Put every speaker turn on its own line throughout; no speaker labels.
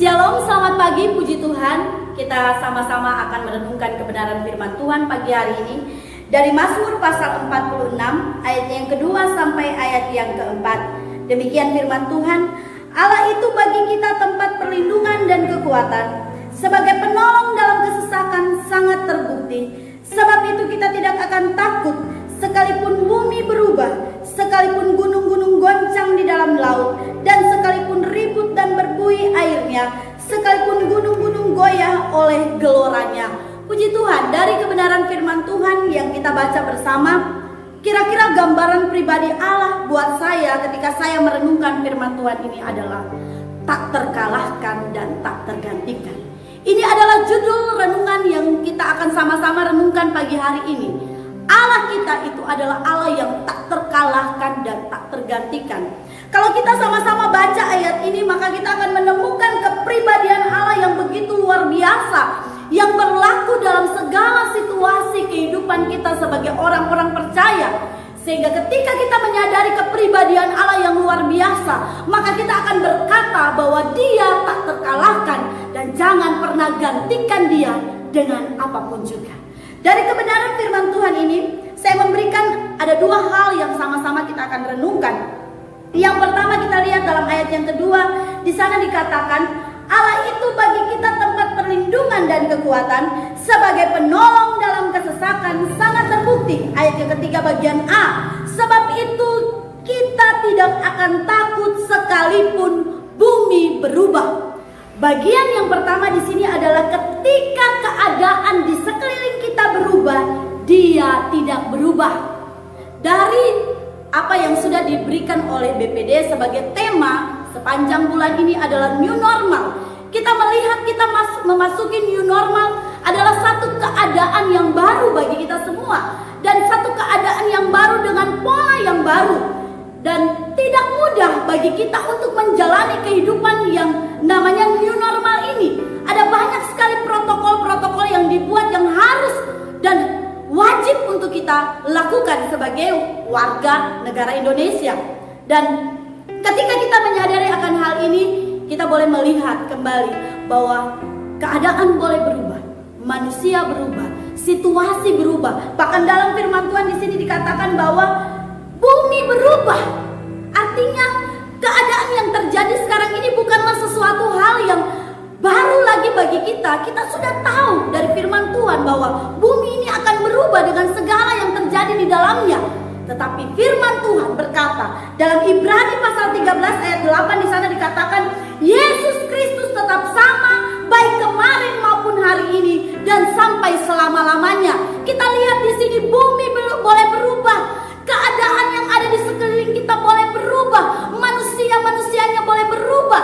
Shalom, selamat pagi, puji Tuhan. Kita sama-sama akan merenungkan kebenaran firman Tuhan pagi hari ini dari Mazmur pasal 46 ayat yang kedua sampai ayat yang keempat. Demikian firman Tuhan, Allah itu bagi kita tempat perlindungan dan kekuatan, sebagai penolong dalam kesesakan sangat terbukti. Sebab itu kita tidak akan takut, sekalipun bumi berubah, sekalipun gunung-gunung goncang di dalam laut, dan sekalipun ribut dan berbuih airnya, sekalipun gunung-gunung goyah oleh geloranya. Puji Tuhan, dari kebenaran firman Tuhan yang kita baca bersama, kira-kira gambaran pribadi Allah buat saya ketika saya merenungkan firman Tuhan ini adalah tak terkalahkan dan tak tergantikan. Ini adalah judul renungan yang kita akan sama-sama renungkan pagi hari ini. Allah kita itu adalah Allah yang tak terkalahkan dan tak tergantikan. Kalau kita sama-sama baca ayat ini, maka kita akan menemukan kepribadian Allah yang begitu luar biasa, yang berlaku dalam segala situasi kehidupan kita sebagai orang-orang percaya. Sehingga ketika kita menyadari kepribadian Allah yang luar biasa, maka kita akan berkata bahwa Dia tak terkalahkan dan jangan pernah gantikan Dia dengan apapun juga. Dari kebenaran firman Tuhan ini, saya memberikan ada dua hal yang sama-sama kita akan renungkan. Yang pertama kita lihat dalam ayat yang kedua, di sana dikatakan Allah itu bagi kita tempat perlindungan dan kekuatan, sebagai penolong dalam kesesakan sangat terbukti. Ayat yang ketiga bagian A, sebab itu kita tidak akan takut sekalipun bumi berubah. Bagian yang pertama di sini adalah ketika keadaan di sekeliling kita berubah, Dia tidak berubah. Dari apa yang sudah diberikan oleh BPD sebagai tema sepanjang bulan ini adalah new normal. Kita melihat kita memasuki new normal adalah satu keadaan yang baru bagi kita semua, dan satu keadaan yang baru dengan pola yang baru, dan tidak mudah bagi kita untuk menjalani kehidupan yang namanya new normal ini. Ada banyak sekali protokol-protokol yang dibuat yang harus dan wajib untuk kita lakukan sebagai warga negara Indonesia. Dan ketika kita menyadari akan hal ini, kita boleh melihat kembali bahwa keadaan boleh berubah, manusia berubah, situasi berubah. Bahkan dalam firman Tuhan di sini dikatakan bahwa bumi berubah. Artinya keadaan yang terjadi sekarang ini bukanlah sesuatu hal yang baru lagi bagi kita. Kita sudah tahu dari firman Tuhan bahwa bumi ini akan berubah dengan segala yang terjadi di dalamnya. Tetapi firman Tuhan berkata dalam Ibrani pasal 13 ayat 8, di sana dikatakan Yesus Kristus tetap sama baik kemarin maupun hari ini dan sampai selama-lamanya. Kita lihat di sini bumi boleh berubah, keadaan yang ada di sekeliling kita boleh berubah, manusia-manusianya boleh berubah,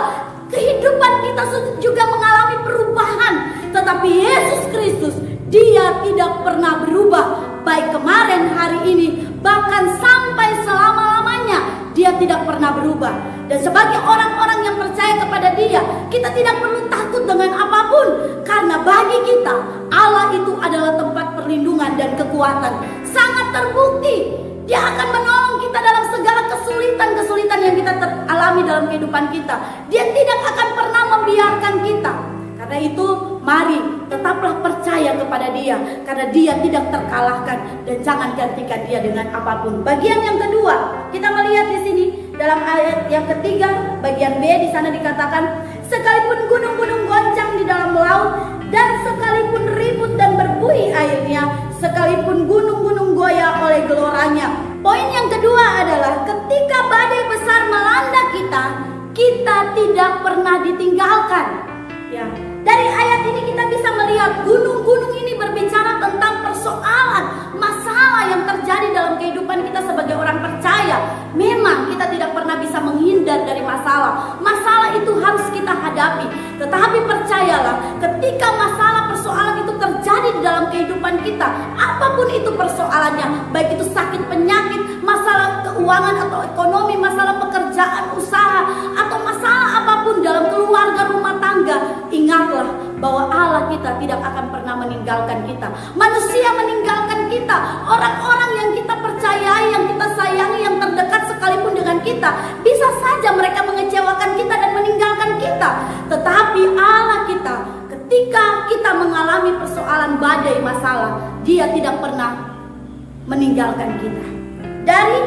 kehidupan kita juga mengalami perubahan. Tetapi Yesus Kristus, Dia tidak pernah berubah, baik kemarin, hari ini, bahkan sampai selama-lamanya. Dia tidak pernah berubah. Dan sebagai orang-orang yang percaya kepada Dia, kita tidak perlu takut dengan apapun, karena bagi kita Allah itu adalah tempat perlindungan dan kekuatan. Sangat terbukti Dia akan menolong kita dalam segala kesulitan-kesulitan yang kita alami dalam kehidupan kita. Dia tidak akan pernah membiarkan kita. Karena itu mari tetaplah percaya kepada Dia, karena Dia tidak terkalahkan, dan jangan gantikan Dia dengan apapun. Bagian yang kedua, kita melihat di sini dalam ayat yang ketiga, bagian B, di sana dikatakan sekalipun gunung-gunung goncang di dalam laut, dan sekalipun ribut dan berbuih airnya, sekalipun gunung-gunung goyah oleh geloranya. Poin yang kedua adalah ketika badai besar melanda kita, kita tidak pernah ditinggalkan. Ya, dari ayat ini kita bisa melihat gunung-gunung ini berbicara tentang persoalan, masalah yang terjadi dalam kehidupan kita sebagai orang percaya. Memang kita tidak pernah bisa menghindar dari masalah. Masalah itu harus kita hadapi. Tetapi percayalah, ketika masalah persoalan itu terjadi di dalam kehidupan kita, apapun itu persoalannya, baik itu sakit, penyakit, masalah keuangan atau ekonomi, masalah pekerjaan, usaha, atau masalah apapun dalam keluarga, rumah tangga, ingatlah bahwa Allah kita tidak akan pernah meninggalkan kita. Manusia meninggalkan kita, orang-orang yang kita percayai, yang kita sayangi, yang terdekat sekalipun dengan kita, bisa saja mereka mengecewakan kita dan meninggalkan kita. Tetapi dalam badai masalah, Dia tidak pernah meninggalkan kita. Dari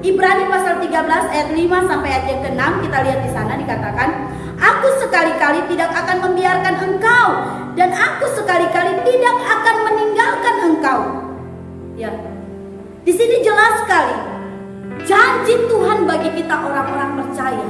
Ibrani pasal 13 ayat 5 sampai ayat yang ke-6, kita lihat di sana dikatakan, aku sekali-kali tidak akan membiarkan engkau, dan aku sekali-kali tidak akan meninggalkan engkau. Ya, di sini jelas sekali janji Tuhan bagi kita orang-orang percaya.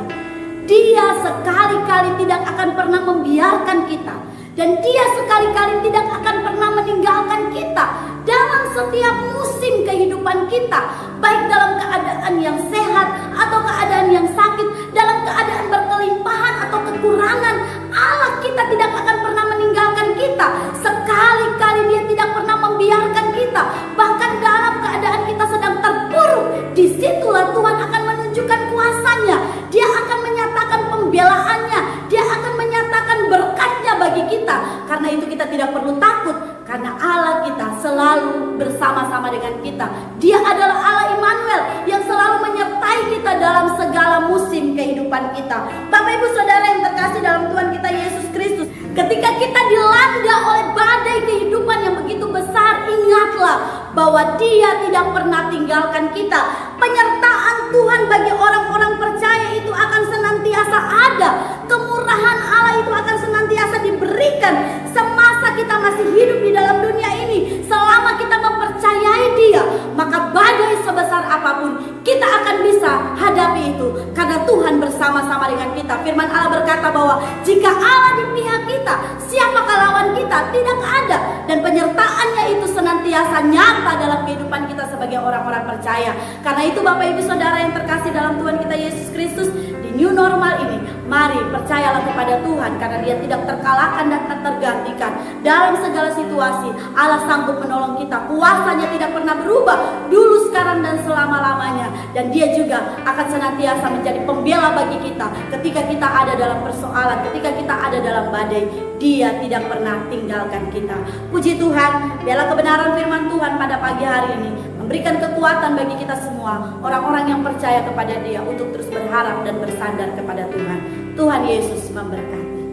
Dia sekali-kali tidak akan pernah membiarkan kita, dan Dia sekali-kali tidak akan pernah meninggalkan kita dalam setiap musim kehidupan kita, baik dalam keadaan yang sehat atau keadaan yang sakit, dalam keadaan berkelimpahan atau kekurangan. Allah kita tidak akan pernah meninggalkan kita. Sekali-kali Dia tidak pernah membiarkan kita. Bahkan dalam keadaan kita sedang terpuruk, disitulah Tuhan akan menunjukkan kuasa-Nya. Dia akan menyatakan pembelaannya, Dia akan menyatakan berkat-Nya bagi kita. Karena itu kita tidak perlu takut, karena Allah kita selalu bersama-sama dengan kita. Dia adalah Allah Immanuel yang selalu menyertai kita dalam segala musim kehidupan kita. Bapak Ibu Saudara yang terkasih dalam Tuhan kita Yesus Kristus, ketika kita dilanda oleh badai kehidupan yang begitu besar, ingatlah bahwa Dia tidak pernah tinggalkan kita. Penyertaan Tuhan bagi orang-orang percaya itu akan senantiasa ada. Kemurahan Allah itu akan senantiasa diberikan semasa kita masih hidup di dalam dunia ini. Selama kita mempercayai Dia, maka badai sebesar apapun kita akan bisa hadapi itu, karena Tuhan bersama-sama dengan kita. Firman Allah berkata bahwa jika Allah di pihak kita, siapakah lawan kita? Tidak ada. Dan penyertaan-Nya itu senantiasa nyata dalam kehidupan kita sebagai orang-orang percaya. Karena itu Bapak Ibu Saudara yang terkasih dalam Tuhan kita Yesus Kristus, di new normal ini, mari percayalah kepada Tuhan, karena Dia tidak terkalahkan dan tak tergantikan. Dalam segala situasi Allah sanggup menolong kita. Kuasa-Nya tidak pernah berubah, dulu, sekarang, dan selama-lamanya. Dan Dia juga akan senantiasa menjadi pembela bagi kita ketika kita ada dalam persoalan, ketika kita ada dalam badai. Dia tidak pernah tinggalkan kita. Puji Tuhan, biarlah kebenaran firman Tuhan pada pagi hari ini memberikan kekuatan bagi kita semua, orang-orang yang percaya kepada Dia, untuk terus berharap dan bersandar kepada Tuhan. Tuhan Yesus memberkati.